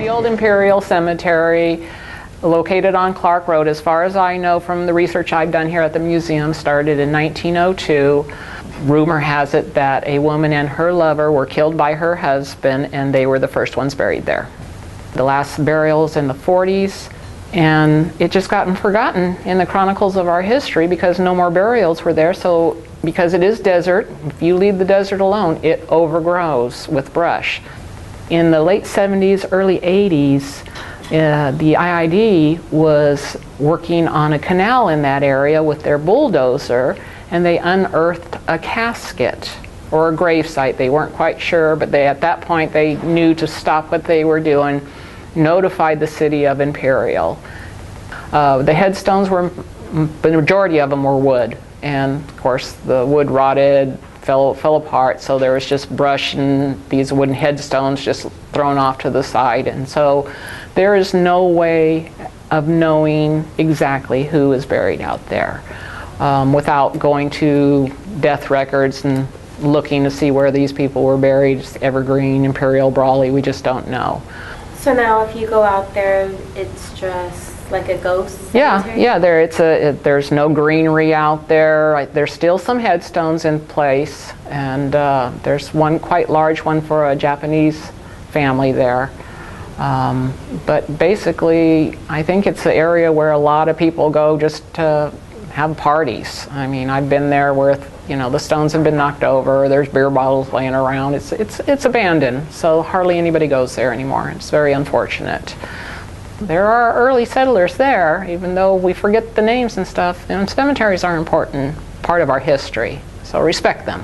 The old Imperial Cemetery, located on Clark Road, as far as I know from the research I've done here at the museum, started in 1902. Rumor has it that a woman and her lover were killed by her husband, and they were the first ones buried there. The last burials in the 40s, and it just gotten forgotten in the chronicles of our history because no more burials were there. So because it is desert, if you leave the desert alone, it overgrows with brush. In the late 70s, early 80s, the IID was working on a canal in that area with their bulldozer, and they unearthed a casket or a grave site. They weren't quite sure, but at that point they knew to stop what they were doing, notified the city of Imperial. The headstones were, the majority of them were wood, and of course the wood rotted, fell apart, so there was just brush and these wooden headstones just thrown off to the side. And so there is no way of knowing exactly who is buried out there without going to death records and looking to see where these people were buried. It's Evergreen, Imperial, Brawley, we just don't know. So now if you go out there, it's just like a ghost cemetery? Yeah, there's no greenery out there. There's still some headstones in place, and there's one quite large one for a Japanese family there. But basically, I think it's the area where a lot of people go just to have parties. I mean, I've been there where, you know, the stones have been knocked over, there's beer bottles laying around. It's abandoned, so hardly anybody goes there anymore. It's very unfortunate. There are early settlers there, even though we forget the names and stuff, and cemeteries are an important part of our history, so respect them.